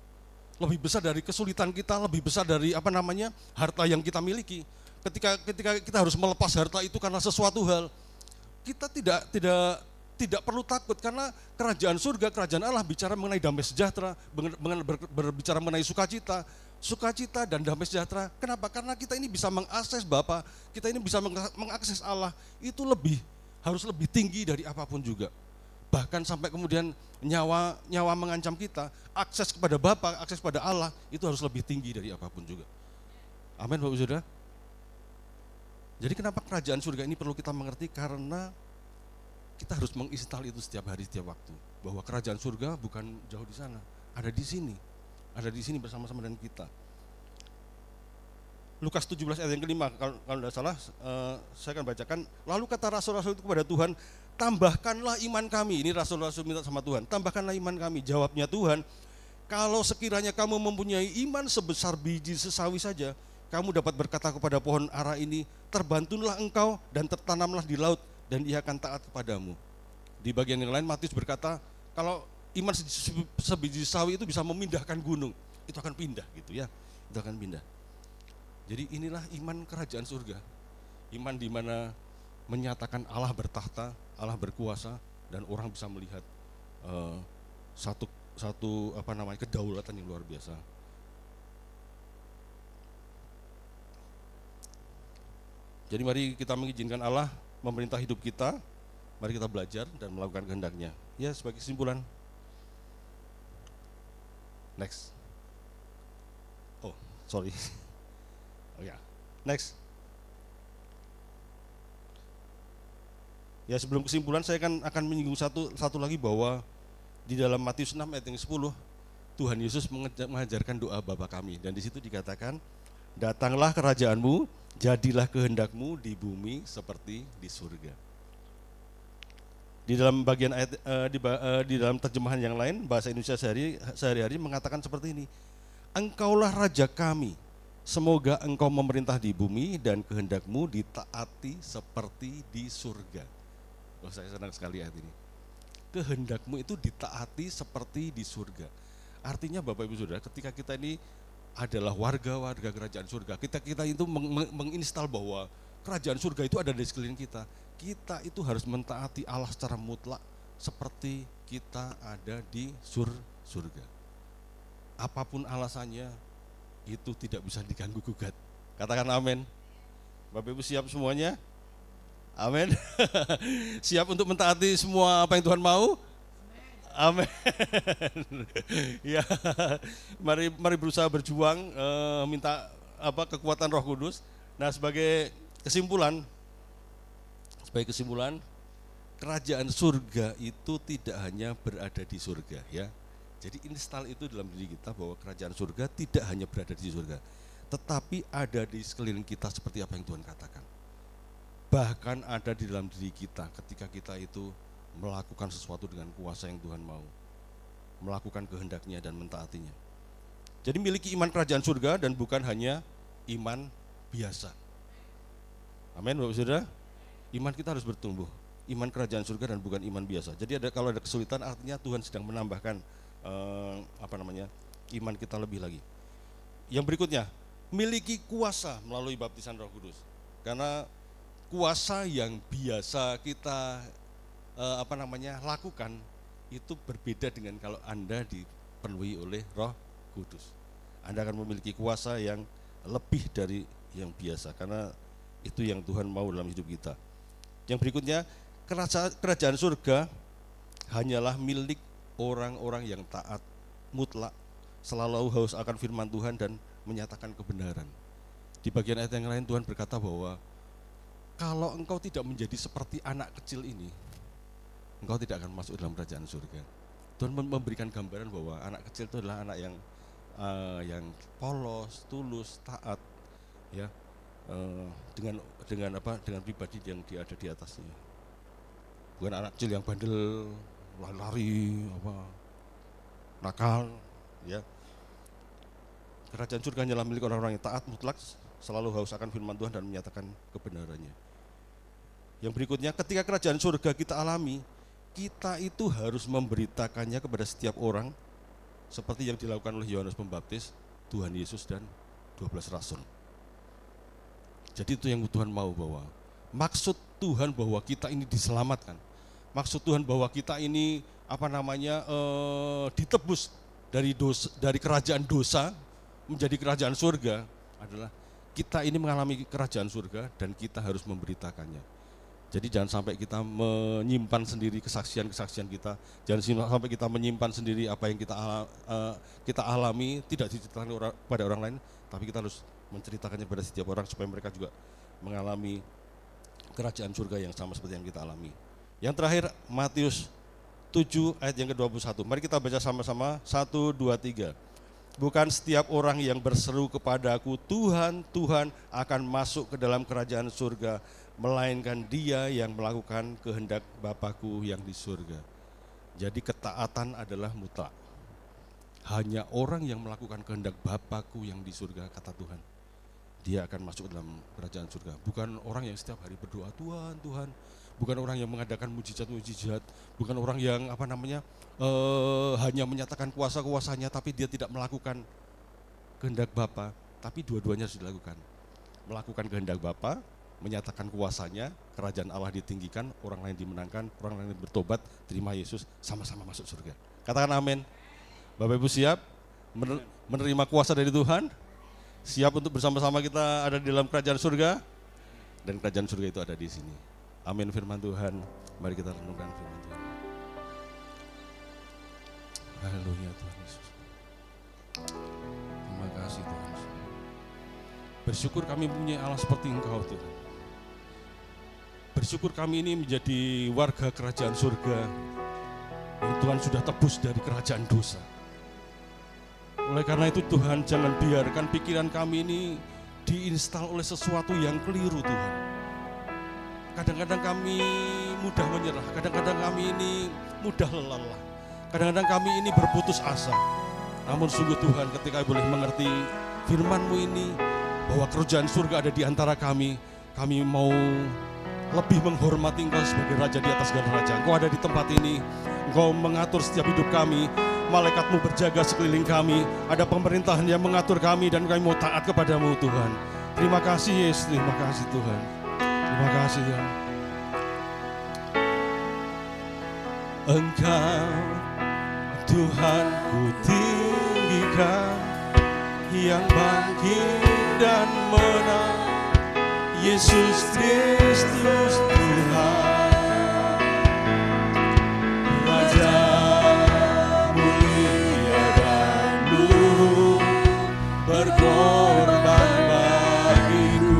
Lebih besar dari kesulitan kita, lebih besar dari harta yang kita miliki. Ketika kita harus melepas harta itu karena sesuatu hal, kita tidak perlu takut karena kerajaan surga, kerajaan Allah bicara mengenai damai sejahtera, berbicara mengenai sukacita dan damai sejahtera. Kenapa? Karena kita ini bisa mengakses Bapa, kita ini bisa mengakses Allah, itu harus lebih tinggi dari apapun juga. Bahkan sampai kemudian nyawa mengancam kita, akses kepada Bapa, akses kepada Allah itu harus lebih tinggi dari apapun juga. Amin Bapak Saudara. Jadi kenapa kerajaan surga ini perlu kita mengerti? Karena kita harus menginstal itu setiap hari, setiap waktu. Bahwa kerajaan surga bukan jauh di sana, ada di sini. Ada di sini bersama-sama dengan kita. Lukas 17 ayat yang kelima, kalau tidak salah, saya akan bacakan. Lalu kata rasul-rasul itu kepada Tuhan, tambahkanlah iman kami. Ini rasul-rasul minta sama Tuhan, tambahkanlah iman kami. Jawabnya Tuhan, kalau sekiranya kamu mempunyai iman sebesar biji sesawi saja, kamu dapat berkata kepada pohon ara ini, terbantunlah engkau dan tertanamlah di laut, dan ia akan taat kepadamu. Di bagian yang lain Matius berkata, kalau iman sebiji sawi itu bisa memindahkan gunung, itu akan pindah gitu ya, itu akan pindah. Jadi inilah iman kerajaan surga, iman di mana menyatakan Allah bertahta, Allah berkuasa, dan orang bisa melihat satu kedaulatan yang luar biasa. Jadi mari kita mengizinkan Allah memerintah hidup kita, mari kita belajar dan melakukan kehendaknya. Ya, sebagai kesimpulan. Next. Oh, sorry. Oh ya, next. Ya, sebelum kesimpulan saya akan menyinggung satu lagi bahwa di dalam Matius 6 ayat yang 10 Tuhan Yesus mengajarkan doa Bapa kami, dan di situ dikatakan, datanglah kerajaanmu, jadilah kehendakmu di bumi seperti di surga. Di dalam bagian ayat di dalam terjemahan yang lain bahasa Indonesia sehari-hari mengatakan seperti ini. Engkaulah raja kami, semoga engkau memerintah di bumi dan kehendakmu ditaati seperti di surga. Oh, saya senang sekali ayat ini. Kehendakmu itu ditaati seperti di surga. Artinya Bapak Ibu Saudara, ketika kita ini adalah warga kerajaan surga, kita itu menginstal bahwa kerajaan surga itu ada di sekeliling kita. Kita itu harus mentaati Allah secara mutlak seperti kita ada di surga. Apapun alasannya itu tidak bisa diganggu gugat. Katakan amin. Bapak Ibu siap semuanya? Amin. Siap untuk mentaati semua apa yang Tuhan mau? Amin. Ya, mari berusaha berjuang, minta kekuatan Roh Kudus. Nah, sebagai kesimpulan, kerajaan surga itu tidak hanya berada di surga ya. Jadi install itu dalam diri kita bahwa kerajaan surga tidak hanya berada di surga, tetapi ada di sekeliling kita seperti apa yang Tuhan katakan. Bahkan ada di dalam diri kita ketika kita itu melakukan sesuatu dengan kuasa yang Tuhan mau, melakukan kehendaknya dan mentaatinya. Jadi miliki iman kerajaan surga dan bukan hanya iman biasa. Amin Bapak Saudara. Iman kita harus bertumbuh, iman kerajaan surga dan bukan iman biasa. Jadi kalau ada kesulitan artinya Tuhan sedang menambahkan iman kita lebih lagi. Yang berikutnya, miliki kuasa melalui baptisan Roh Kudus. Karena kuasa yang biasa kita lakukan itu berbeda dengan kalau Anda dipenuhi oleh Roh Kudus. Anda akan memiliki kuasa yang lebih dari yang biasa, karena itu yang Tuhan mau dalam hidup kita. Yang berikutnya, kerajaan surga hanyalah milik orang-orang yang taat, mutlak, selalu haus akan firman Tuhan dan menyatakan kebenaran. Di bagian ayat yang lain Tuhan berkata bahwa kalau engkau tidak menjadi seperti anak kecil ini, engkau tidak akan masuk dalam kerajaan surga. Tuhan memberikan gambaran bahwa anak kecil itu adalah anak yang polos, tulus, taat, ya, dengan pribadi yang dia ada di atasnya. Bukan anak kecil yang bandel, lari, nakal, ya. Kerajaan surga hanyalah milik orang-orang yang taat, mutlak, selalu haus akan firman Tuhan dan menyatakan kebenarannya. Yang berikutnya, ketika kerajaan surga kita alami, kita itu harus memberitakannya kepada setiap orang, seperti yang dilakukan oleh Yohanes Pembaptis, Tuhan Yesus dan 12 rasul. Jadi itu yang Tuhan mau, bahwa maksud Tuhan bahwa kita ini diselamatkan, maksud Tuhan bahwa kita ini ditebus dari kerajaan dosa menjadi kerajaan surga adalah kita ini mengalami kerajaan surga dan kita harus memberitakannya. Jadi jangan sampai kita menyimpan sendiri kesaksian-kesaksian kita, jangan sampai kita menyimpan sendiri apa yang kita alami, tidak diceritakan pada orang lain, tapi kita harus menceritakannya pada setiap orang supaya mereka juga mengalami kerajaan surga yang sama seperti yang kita alami. Yang terakhir, Matius 7 ayat yang ke-21. Mari kita baca sama-sama, 1, 2, 3. Bukan setiap orang yang berseru kepadaku, Tuhan, Tuhan, akan masuk ke dalam kerajaan surga, melainkan dia yang melakukan kehendak Bapa-Ku yang di surga. Jadi ketaatan adalah mutlak. Hanya orang yang melakukan kehendak Bapa-Ku yang di surga, kata Tuhan, dia akan masuk dalam kerajaan surga. Bukan orang yang setiap hari berdoa, Tuhan, Tuhan. Bukan orang yang mengadakan mujizat-mujizat, bukan orang yang hanya menyatakan kuasa-kuasanya tapi dia tidak melakukan kehendak Bapa. Tapi dua-duanya harus dilakukan. Melakukan kehendak Bapa, menyatakan kuasanya, kerajaan Allah ditinggikan, orang lain dimenangkan, orang lain bertobat, terima Yesus, sama-sama masuk surga. Katakan amin. Bapak Ibu siap menerima kuasa dari Tuhan? Siap untuk bersama-sama kita ada di dalam kerajaan surga? Dan kerajaan surga itu ada di sini. Amin firman Tuhan. Mari kita renungkan firman Tuhan. Haleluya Tuhan Yesus. Terima kasih Tuhan Yesus. Bersyukur kami punya Allah seperti Engkau Tuhan. Bersyukur kami ini menjadi warga kerajaan surga yang Tuhan sudah tebus dari kerajaan dosa. Oleh karena itu Tuhan, jangan biarkan pikiran kami ini diinstal oleh sesuatu yang keliru Tuhan. Kadang-kadang kami mudah menyerah, kadang-kadang kami ini mudah lelah, kadang-kadang kami ini berputus asa. Namun sungguh Tuhan, ketika boleh mengerti firman-Mu ini, bahwa kerajaan surga ada di antara kami mau lebih menghormati Engkau sebagai Raja di atas segala raja. Engkau ada di tempat ini, Engkau mengatur setiap hidup kami, malaikat-Mu berjaga sekeliling kami, ada pemerintahan yang mengatur kami dan kami mau taat kepadamu Tuhan. Terima kasih Yesus, terima kasih Tuhan. Terima kasih Tuhan. Engkau Tuhan ku tinggikan, yang bangkit dan menang, Yesus Kristus Tuhan, Raja mulia dan luhur, berkorban bagiku.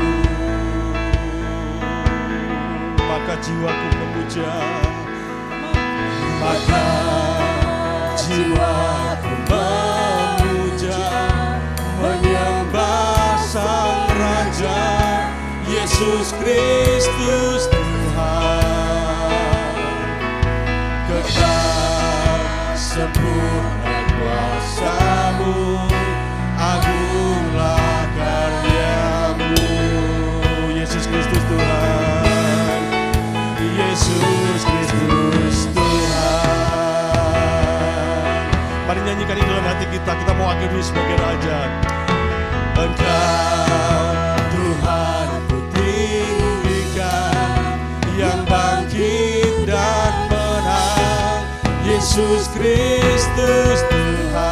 Maka jiwaku memuja, maka jiwaku memuja, menyembah Sang Raja, Yesus Kristus Tuhan. Kekal sempurna kuasa-Mu, agunglah karya-Mu, Yesus Kristus Tuhan, Yesus Kristus Tuhan. Mari nyanyikan ini dalam hati kita mau akhiri sebagai Raja. Engkau Tuhan ku tinggikan, yang bangkit dan menang, Yesus Kristus Tuhan.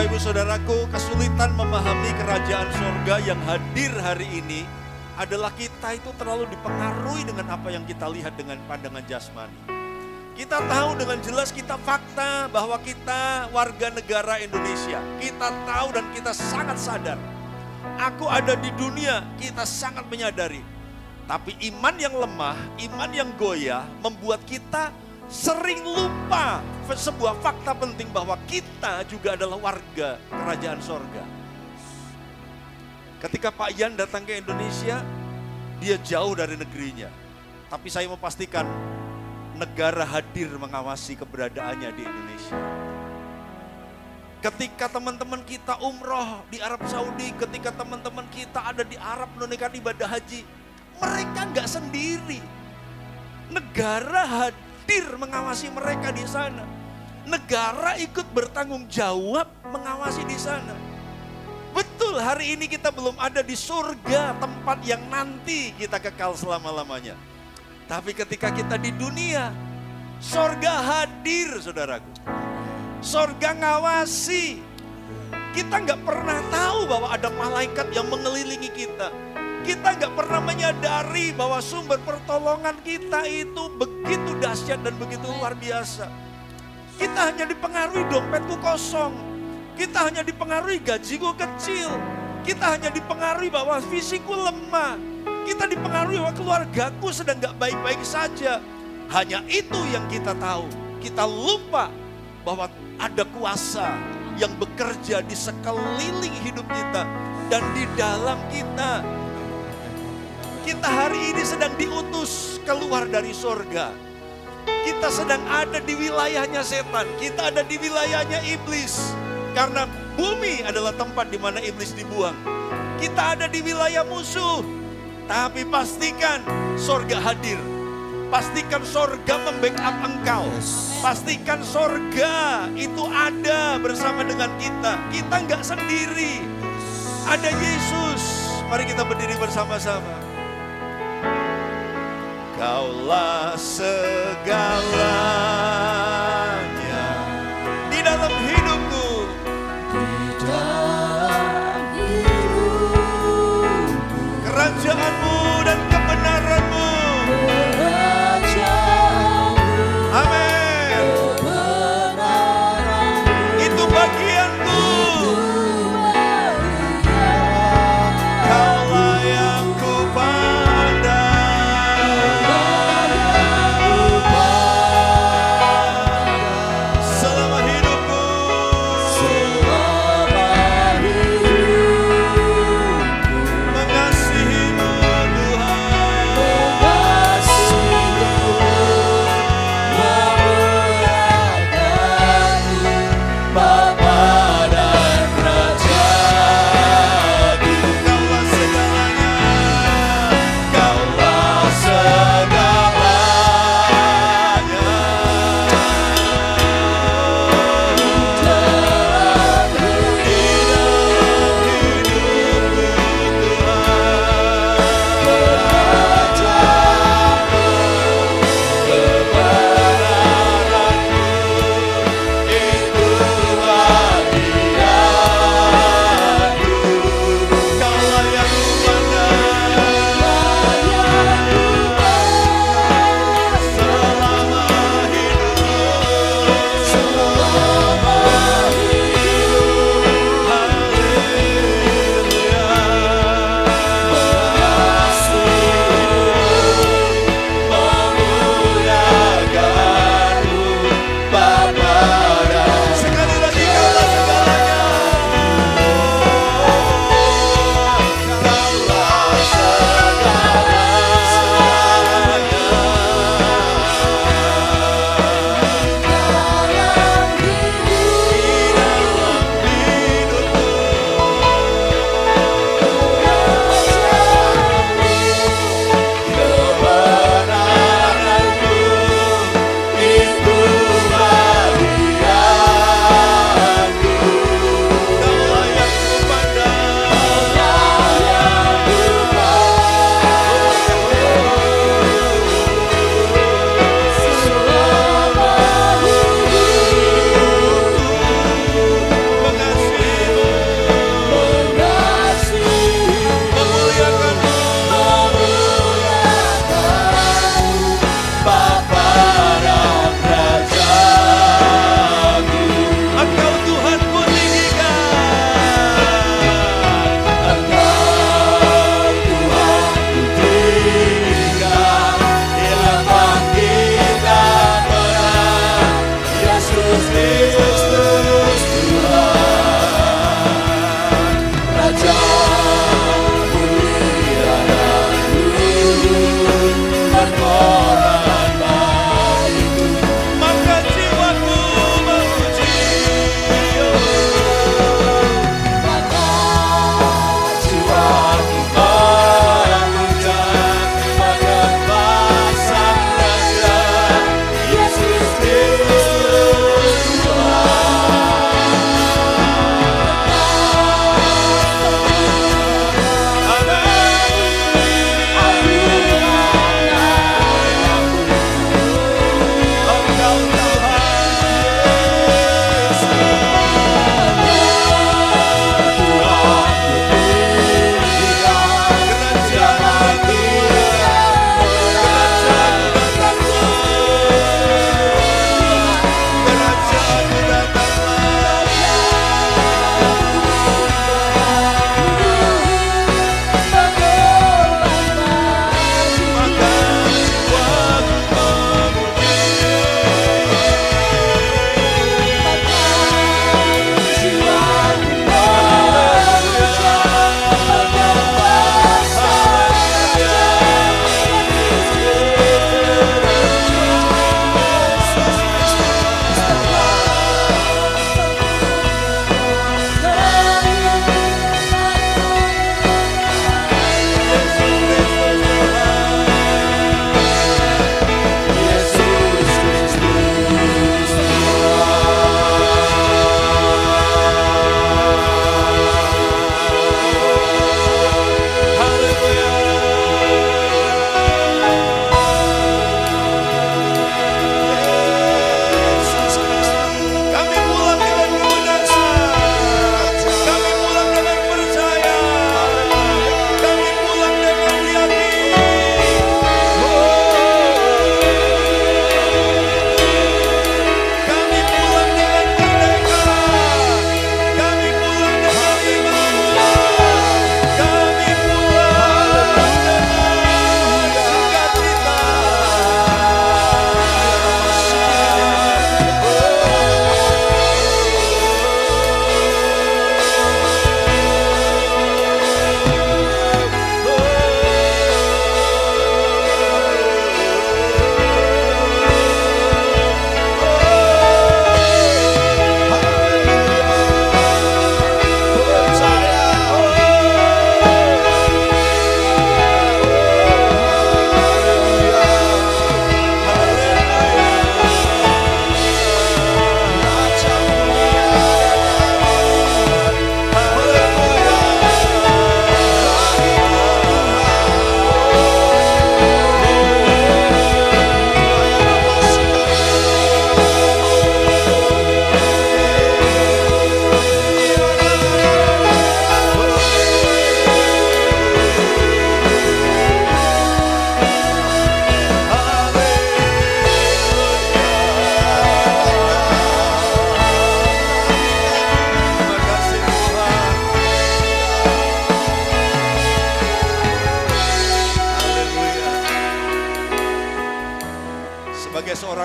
Bapak Ibu Saudaraku, kesulitan memahami kerajaan surga yang hadir hari ini adalah kita itu terlalu dipengaruhi dengan apa yang kita lihat dengan pandangan jasmani. Kita tahu dengan jelas, kita fakta bahwa kita warga negara Indonesia. Kita tahu dan kita sangat sadar. Aku ada di dunia, kita sangat menyadari. Tapi iman yang lemah, iman yang goyah membuat kita sering lupa sebuah fakta penting bahwa kita juga adalah warga kerajaan sorga. Ketika Pak Yan datang ke Indonesia, dia jauh dari negerinya. Tapi saya mau pastikan negara hadir mengawasi keberadaannya di Indonesia. Ketika teman-teman kita umroh di Arab Saudi, ketika teman-teman kita ada di Arab menunaikan ibadah haji, mereka nggak sendiri. Negara hadir mengawasi mereka di sana. Negara ikut bertanggung jawab mengawasi di sana. Betul, hari ini kita belum ada di surga, tempat yang nanti kita kekal selama-lamanya. Tapi ketika kita di dunia, surga hadir, saudaraku. Surga ngawasi. Kita nggak pernah tahu bahwa ada malaikat yang mengelilingi kita. Kita nggak pernah menyadari bahwa sumber pertolongan kita itu begitu dahsyat dan begitu luar biasa. Kita hanya dipengaruhi dompetku kosong. Kita hanya dipengaruhi gajiku kecil. Kita hanya dipengaruhi bahwa fisikku lemah. Kita dipengaruhi bahwa keluargaku sedang nggak baik-baik saja. Hanya itu yang kita tahu. Kita lupa bahwa ada kuasa yang bekerja di sekeliling hidup kita dan di dalam kita. Kita hari ini sedang diutus keluar dari surga. Kita sedang ada di wilayahnya setan. Kita ada di wilayahnya iblis. Karena bumi adalah tempat di mana iblis dibuang. Kita ada di wilayah musuh. Tapi pastikan surga hadir. Pastikan surga membackup engkau. Pastikan surga itu ada bersama dengan kita. Kita nggak sendiri. Ada Yesus. Mari kita berdiri bersama-sama. Kaulah segalanya di dalam hidupku. Kerajaanmu dan kebenaranmu. Amin. Itu bagianku. Kaulah yang kupandang.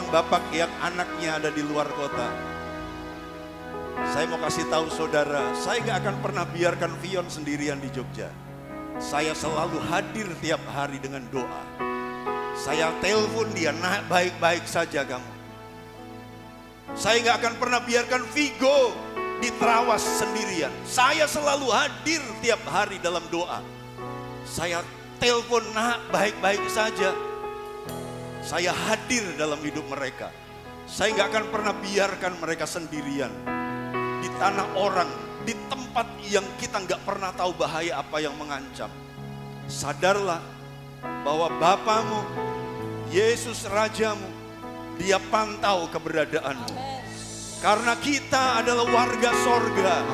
seorang bapak yang anaknya ada di luar kota. Saya mau kasih tahu saudara, saya gak akan pernah biarkan Vion sendirian di Jogja. Saya selalu hadir tiap hari dengan doa. Saya telepon dia, nah baik-baik saja kamu. Saya gak akan pernah biarkan Vigo di Trawas sendirian. Saya selalu hadir tiap hari dalam doa. Saya telepon, nah baik-baik saja. Saya hadir dalam hidup mereka. Saya gak akan pernah biarkan mereka sendirian di tanah orang, di tempat yang kita nggak pernah tahu bahaya apa yang mengancam. Sadarlah bahwa Bapamu, Yesus Rajamu, Dia pantau keberadaanmu. Karena kita adalah warga sorga.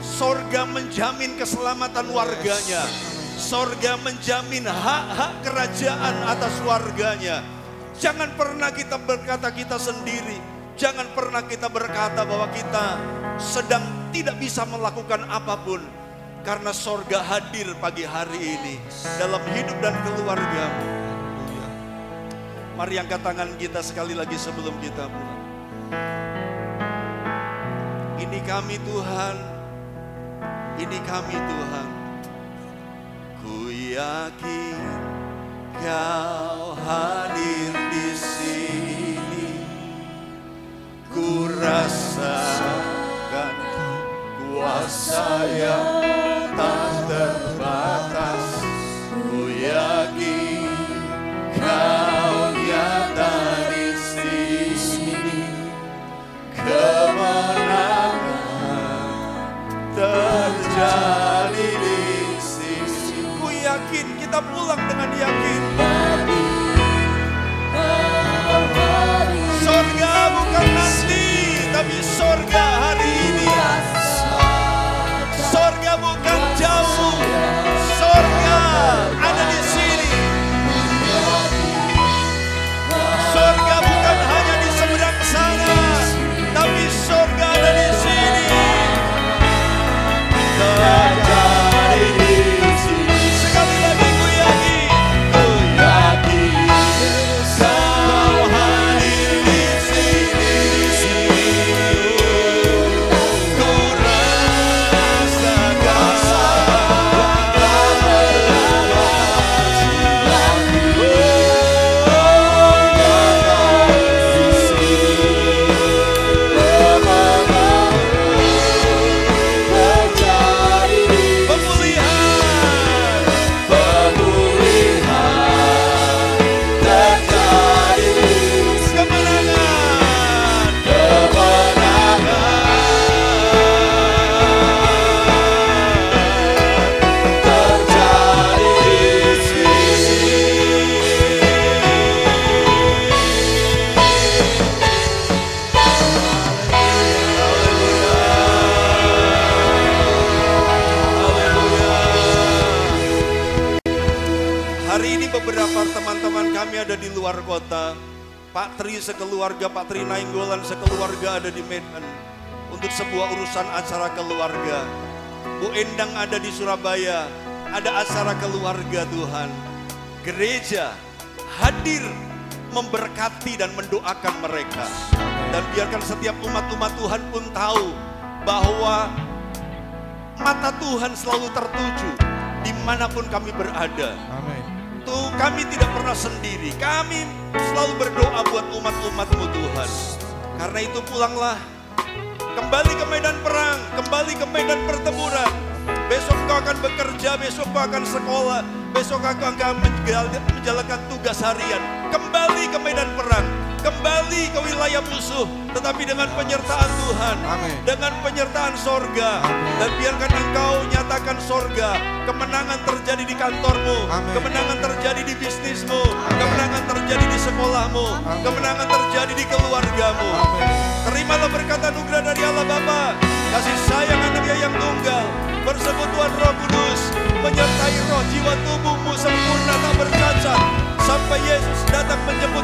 Sorga menjamin keselamatan warganya. Sorga menjamin hak-hak kerajaan atas warganya. Jangan pernah kita berkata kita sendiri. Jangan pernah kita berkata bahwa kita sedang tidak bisa melakukan apapun. Karena sorga hadir pagi hari ini dalam hidup dan keluargamu. Mari angkat tangan kita sekali lagi sebelum kita pulang. Ini kami Tuhan. Ini kami Tuhan. Ku yakin Kau hadir di sini. Ku rasakan kuasa yang tak terbatas. Ku yakin Kau nyata di sini. Kemenangan terjadi di sini. Ku yakin, kita pulang dengan yakin. Sorga bukan nanti, tapi sorga hari ini. Sorga bukan jauh, sorga ada di sini. Sorga bukan hanya di seberang sana, tapi sorga ada di sini. Terjadi di sini. Sekali lagi ku yakin, ku yakin. Kau hadir di sini. Ku rasakan ada di luar kota. Pak Tri sekeluarga, Pak Tri Nainggolan sekeluarga ada di Medan untuk sebuah urusan acara keluarga. Bu Endang ada di Surabaya, ada acara keluarga Tuhan. Gereja hadir memberkati dan mendoakan mereka. Dan biarkan setiap umat-umat Tuhan pun tahu bahwa mata Tuhan selalu tertuju dimanapun kami berada. Amin. Tuh, kami tidak pernah sendiri. Kami selalu berdoa buat umat-umat-Mu Tuhan. Karena itu pulanglah. Kembali ke medan perang. Kembali ke medan pertempuran. Besok kau akan bekerja. Besok kau akan sekolah. Besok kau akan menjalankan tugas harian. Kembali ke medan perang. Kembali ke wilayah musuh. Tetapi dengan penyertaan Tuhan. Amin. Dengan penyertaan sorga. Amin. Dan biarkan Engkau nyatakan sorga. Kemenangan terjadi di kantormu. Amin. Kemenangan terjadi di bisnismu. Kemenangan terjadi di sekolahmu. Amin. Kemenangan terjadi di keluargamu. Amin. Terimalah berkat anugerah dari Allah Bapa, kasih sayang anaknya yang tunggal, persekutuan Roh Kudus, menyertai roh jiwa tubuhmu sempurna tak bercacat, sampai Yesus datang menjemput